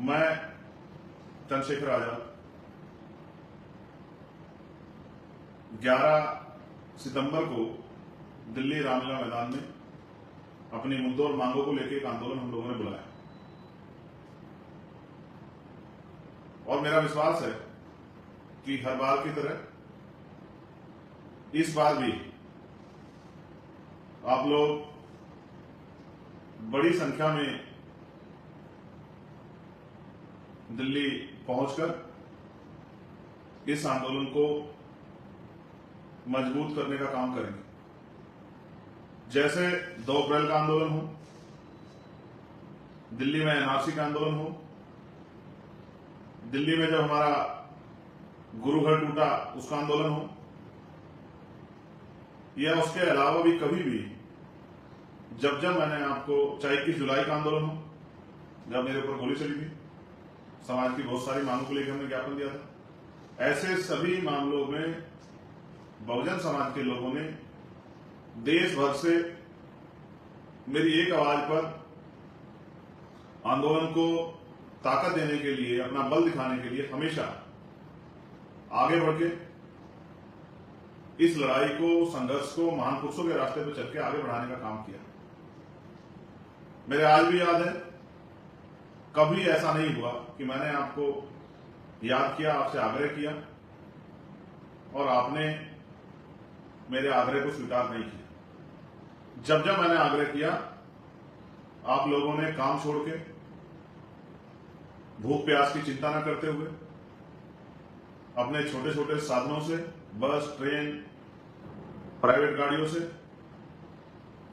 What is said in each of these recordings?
मैं चंद्रशेखर आजाद 11 सितंबर को दिल्ली रामलीला मैदान में अपने मुद्दों और मांगों को लेकर एक आंदोलन हम लोगों ने बुलाया और मेरा विश्वास है कि हर बार की तरह इस बार भी आप लोग बड़ी संख्या में दिल्ली पहुंचकर इस आंदोलन को मजबूत करने का काम करेंगे। जैसे 2 अप्रैल का आंदोलन हो, दिल्ली में एनआरसी का आंदोलन हो, दिल्ली में जब हमारा गुरु घर टूटा उसका आंदोलन हो, या उसके अलावा भी कभी भी जब मैंने आपको, चाहे 21 जुलाई का आंदोलन हो जब मेरे ऊपर गोली चली थी, समाज की बहुत सारी मांगों को लेकर हमने ज्ञापन दिया था, ऐसे सभी मामलों में बहुजन समाज के लोगों ने देश भर से मेरी एक आवाज पर आंदोलन को ताकत देने के लिए, अपना बल दिखाने के लिए हमेशा आगे बढ़ के इस लड़ाई को, संघर्ष को महान पुरुषों के रास्ते पर चल के आगे बढ़ाने का काम किया। मेरे आज भी याद है, कभी ऐसा नहीं हुआ कि मैंने आपको याद किया, आपसे आग्रह किया और आपने मेरे आग्रह को स्वीकार नहीं किया। जब मैंने आग्रह किया, आप लोगों ने काम छोड़ के, भूख प्यास की चिंता न करते हुए, अपने छोटे छोटे साधनों से, बस, ट्रेन, प्राइवेट गाड़ियों से,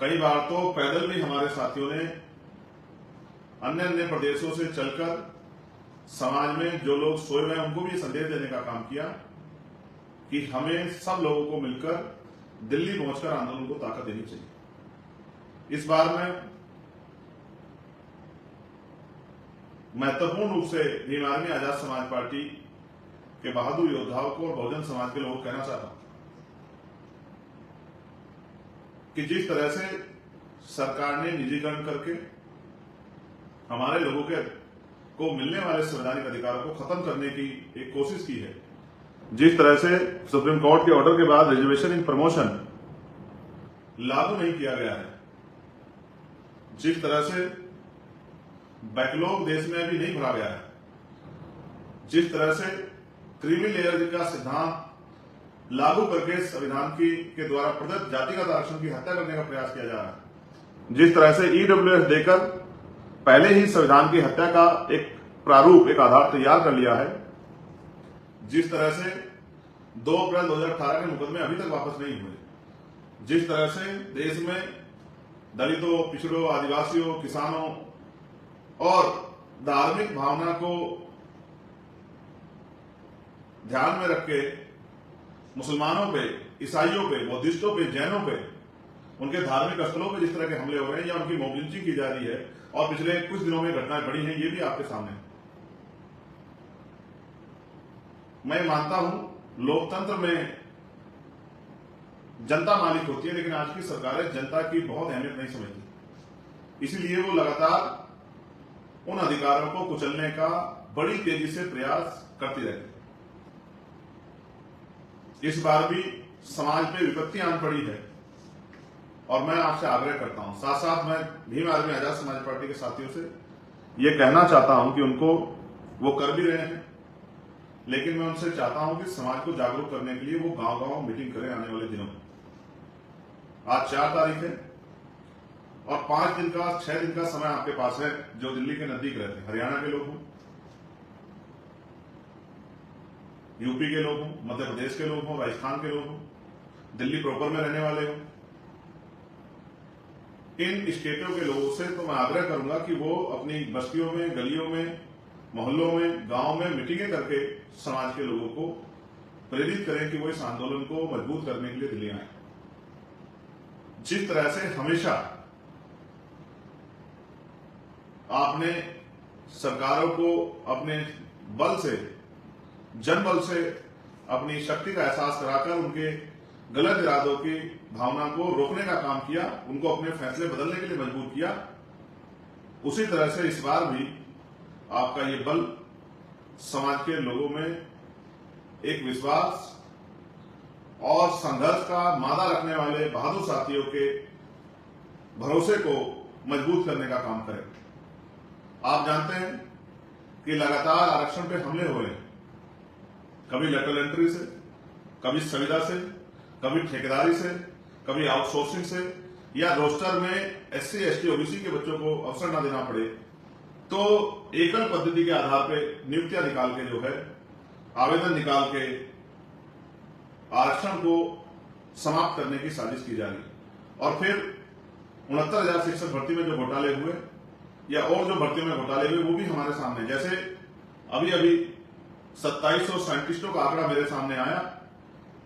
कई बार तो पैदल भी हमारे साथियों ने अन्य प्रदेशों से चलकर समाज में जो लोग सोए हुए हैं उनको भी संदेश देने का काम किया कि हमें सब लोगों को मिलकर दिल्ली पहुंचकर आंदोलन को ताकत देनी चाहिए। इस बार मैं महत्वपूर्ण रूप से भीम आर्मी आजाद समाज पार्टी के बहादुर योद्धाओं को और बहुजन समाज के लोगों को कहना चाहता हूं कि जिस तरह से सरकार ने निजीकरण करके हमारे लोगों को मिलने वाले संवैधानिक अधिकारों को खत्म करने की एक कोशिश की है, जिस तरह से सुप्रीम कोर्ट के ऑर्डर के बाद रिजर्वेशन इन प्रमोशन लागू नहीं किया गया है, जिस तरह से बैकलॉग देश में अभी नहीं भरा गया है, जिस तरह से क्रीमी लेयर का सिद्धांत लागू करके संविधान के द्वारा प्रदत्त जातिगत आरक्षण की हत्या करने का प्रयास किया जा रहा है, जिस तरह से ईडब्ल्यूएस देकर पहले ही संविधान की हत्या का एक प्रारूप, एक आधार तैयार कर लिया है, जिस तरह से 2 अप्रैल 2018 के मुकदमे अभी तक वापस नहीं हुए, जिस तरह से देश में दलितों, पिछड़ों, आदिवासियों, किसानों और धार्मिक भावना को ध्यान में रख के मुसलमानों पे, ईसाइयों पे, बौद्धिस्टों पे, जैनों पे, उनके धार्मिक स्थलों पे जिस तरह के हमले हो रहे हैं या उनकी मॉब लिंचिंग की जा रही है और पिछले कुछ दिनों में घटनाएं बढ़ी हैं, ये भी आपके सामने है। मैं मानता हूं लोकतंत्र में जनता मालिक होती है, लेकिन आज की सरकारें जनता की बहुत अहमियत नहीं समझती, इसलिए वो लगातार उन अधिकारों को कुचलने का बड़ी तेजी से प्रयास करती रहती है। इस बार भी समाज पे विपत्ति आन पड़ी है और मैं आपसे आग्रह करता हूं, साथ साथ मैं भीम आर्मी आजाद समाज पार्टी के साथियों से यह कहना चाहता हूं कि उनको वो कर भी रहे हैं, लेकिन मैं उनसे चाहता हूं कि समाज को जागरूक करने के लिए वो गांव-गांव मीटिंग करें आने वाले दिनों में। आज 4 तारीख है और 5 दिन का, 6 दिन का समय आपके पास है, जो दिल्ली के नजदीक रहते हैं, हरियाणा के लोग हों, यूपी के लोग हों, मध्य प्रदेश के लोग हों, राजस्थान के लोग हों, दिल्ली प्रॉपर में रहने वाले हों, इन स्टेटों के लोगों से तो मैं आग्रह करूंगा कि वो अपनी बस्तियों में, गलियों में, मोहल्लों में, गांव में मीटिंगें करके समाज के लोगों को प्रेरित करें कि वो इस आंदोलन को मजबूत करने के लिए दिल्ली आए। जिस तरह से हमेशा आपने सरकारों को अपने बल से, जनबल से अपनी शक्ति का एहसास कराकर उनके गलत इरादों की भावना को रोकने का काम किया, उनको अपने फैसले बदलने के लिए मजबूर किया, उसी तरह से इस बार भी आपका ये बल समाज के लोगों में एक विश्वास और संघर्ष का मादा रखने वाले बहादुर साथियों के भरोसे को मजबूत करने का काम करे। आप जानते हैं कि लगातार आरक्षण पे हमले हुए हैं, कभी लेटरल एंट्री से, कभी संविदा से, कभी ठेकेदारी से, कभी आउटसोर्सिंग से, या रोस्टर में एससी एसटी ओबीसी के बच्चों को अवसर न देना पड़े तो एकल पद्धति के आधार पर नियुक्तियां निकाल के जो है आवेदन निकाल के आरक्षण को समाप्त करने की साजिश की जा रही। और फिर 69,000 शिक्षक भर्ती में जो घोटाले हुए या और जो भर्तियों में घोटाले हुए वो भी हमारे सामने, जैसे अभी अभी 2700 साइंटिस्टों का आंकड़ा मेरे सामने आया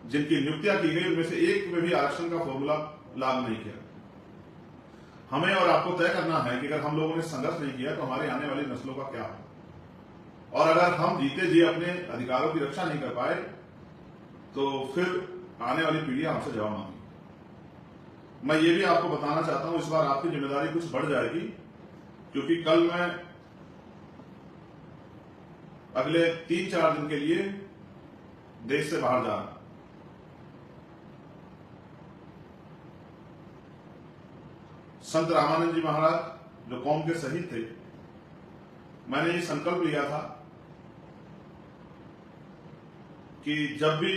जिनकी नियुक्तियां की गई, उनमें से एक में भी आरक्षण का फॉर्मूला लागू नहीं किया। हमें और आपको तय करना है कि अगर हम लोगों ने संघर्ष नहीं किया तो हमारे आने वाली नस्लों का क्या हो, और अगर हम जीते जी अपने अधिकारों की रक्षा नहीं कर पाए तो फिर आने वाली पीढ़ियां हमसे जवाब मांगी। मैं ये भी आपको बताना चाहता हूं, इस बार आपकी जिम्मेदारी कुछ बढ़ जाएगी, क्योंकि कल मैं अगले 3-4 दिन के लिए देश से बाहर जा रहा हूं। संत रामानंद जी महाराज जो कौम के शहीद थे, मैंने ये संकल्प लिया था कि जब भी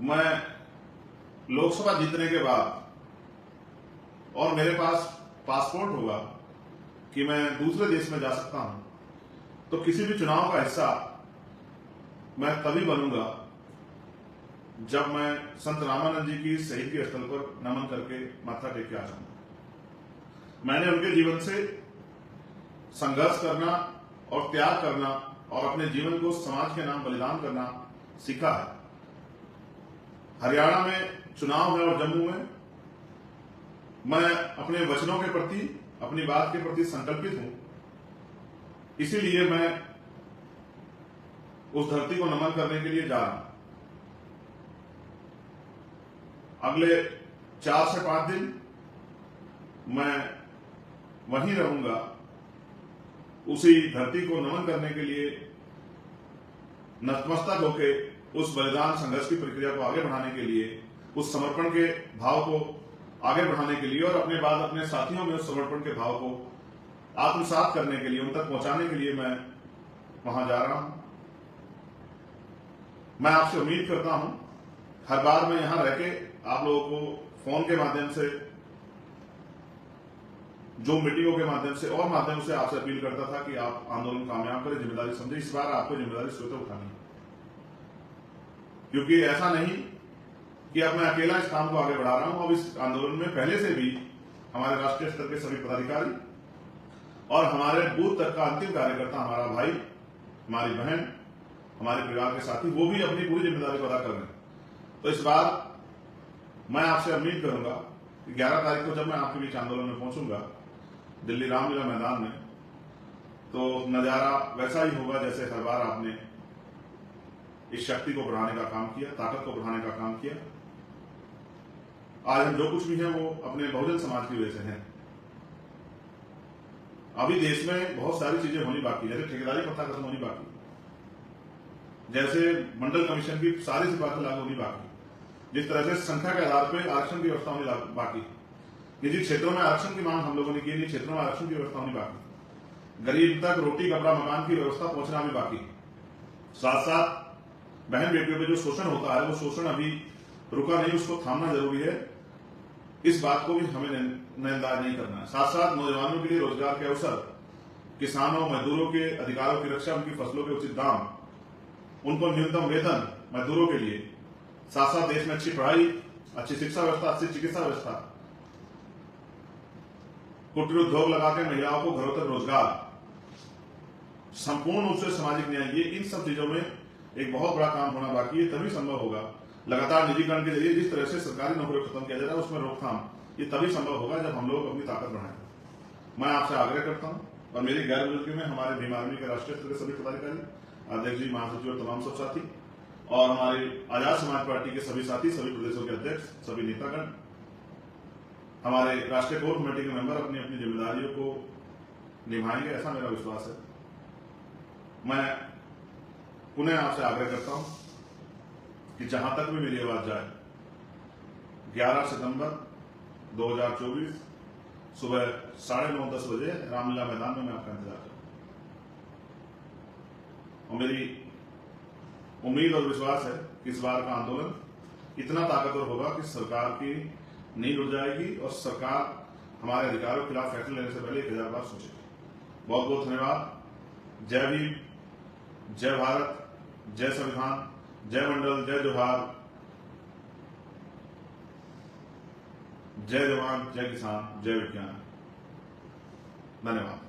मैं लोकसभा जीतने के बाद और मेरे पास पासपोर्ट होगा कि मैं दूसरे देश में जा सकता हूं, तो किसी भी चुनाव का हिस्सा मैं तभी बनूंगा जब मैं संत रामानंद जी की शहीदी स्थल पर नमन करके माथा टेक के आ जाऊंगा। मैंने उनके जीवन से संघर्ष करना और त्याग करना और अपने जीवन को समाज के नाम बलिदान करना सीखा है। हरियाणा में चुनाव है और जम्मू में मैं अपने वचनों के प्रति, अपनी बात के प्रति संकल्पित हूं, इसीलिए मैं उस धरती को नमन करने के लिए जा रहा हूं। अगले 4 से 5 दिन मैं वहीं रहूंगा, उसी धरती को नमन करने के लिए नतमस्तक होके उस बलिदान संघर्ष की प्रक्रिया को आगे बढ़ाने के लिए, उस समर्पण के भाव को आगे बढ़ाने के लिए और अपने बाद अपने साथियों में उस समर्पण के भाव को आत्मसात करने के लिए, उन तक पहुंचाने के लिए मैं वहां जा रहा हूं। मैं आपसे उम्मीद करता हूं, हर बार मैं यहां रह के आप लोगों को फोन के माध्यम से, जो मीटिंगों के माध्यम से और माध्यम से आपसे अपील करता था कि आप आंदोलन कामयाब करें, जिम्मेदारी समझे। इस बार आपको जिम्मेदारी स्वतः उठानी है, क्योंकि ऐसा नहीं कि अब मैं अकेला इस काम को आगे बढ़ा रहा हूं। अब इस आंदोलन में पहले से भी हमारे राष्ट्रीय स्तर के सभी पदाधिकारी और हमारे बूथ तक का अंतिम कार्यकर्ता, हमारा भाई, हमारी बहन, हमारे परिवार के साथी, वो भी अपनी पूरी जिम्मेदारी को अदा कर रहे हैं। तो इस बार मैं आपसे उम्मीद करूंगा कि 11 तारीख को जब मैं आपके बीच आंदोलन में पहुंचूंगा दिल्ली रामलीला मैदान में, तो नजारा वैसा ही होगा जैसे हर बार आपने इस शक्ति को बढ़ाने का काम किया, ताकत को बढ़ाने का काम किया। आज हम जो कुछ भी हैं वो अपने बहुजन समाज की वजह से हैं। अभी देश में बहुत सारी चीजें होनी बाकी, जैसे ठेकेदारी प्रथा खत्म होनी बाकी, जैसे मंडल कमीशन की सारी सिफारिशें लागू होनी बाकी, जिस तरह से संख्या के आधार पर आरक्षण की व्यवस्था होनी बाकी, निजी क्षेत्रों में आरक्षण की मांग हम लोगों ने की, निजी क्षेत्रों में आरक्षण की व्यवस्था होनी बाकी, गरीब तक रोटी कपड़ा मकान की व्यवस्था पहुंचना भी बाकी, साथ साथ बहन बेटियों पे जो शोषण होता है वो शोषण अभी रुका नहीं, उसको थामना जरूरी है। इस बात को भी हमें नजरअंदाज नहीं करना है। साथ साथ नौजवानों के लिए रोजगार के अवसर, किसानों मजदूरों के अधिकारों की रक्षा, उनकी फसलों के उचित दाम, उनको न्यूनतम वेतन मजदूरों के लिए, साथ साथ देश में अच्छी पढ़ाई, अच्छी शिक्षा व्यवस्था, अच्छी चिकित्सा व्यवस्था, कुटीर उद्योग लगा के महिलाओं को घरों तक रोजगार, संपूर्ण रूप से सामाजिक न्याय, ये इन सब चीजों में एक बहुत बड़ा काम होना बाकी है। तभी संभव होगा, लगातार निजीकरण के जरिए जिस तरह से सरकारी नौकरी खत्म किया जा रहा है उसमें रोकथाम, ये तभी संभव होगा जब हम लोग अपनी ताकत बढ़ाएं। मैं आपसे आग्रह करता हूं, और मेरी गैर मौजूदगी में हमारे भीम आर्मी के राष्ट्रीय स्तर के सभी पदाधिकारी, अध्यक्ष जी, महासचिव और तमाम सब साथी, और हमारी आजाद समाज पार्टी के सभी साथी, सभी प्रदेशों के अध्यक्ष, सभी नेतागण, हमारे राष्ट्रीय कोर कमेटी के मेंबर अपनी अपनी जिम्मेदारियों को निभाएंगे, ऐसा मेरा विश्वास है। मैं पुनः आपसे आग्रह करता हूं कि जहां तक भी मेरी आवाज जाए, 11 सितंबर 2024 सुबह 9:30-10 बजे रामलीला मैदान में मैं आपका इंतजार करूंगा। और मेरी उम्मीद और विश्वास है कि इस बार का आंदोलन इतना ताकतवर होगा कि सरकार की नींद उड़ जाएगी और सरकार हमारे अधिकारों के खिलाफ फैसले लेने से पहले 1000 बार सोचेगी। बहुत बहुत धन्यवाद। जय भीम, जय भारत, जय संविधान, जय मंडल, जय जोहार, जय जवान, जय किसान, जय विज्ञान। धन्यवाद।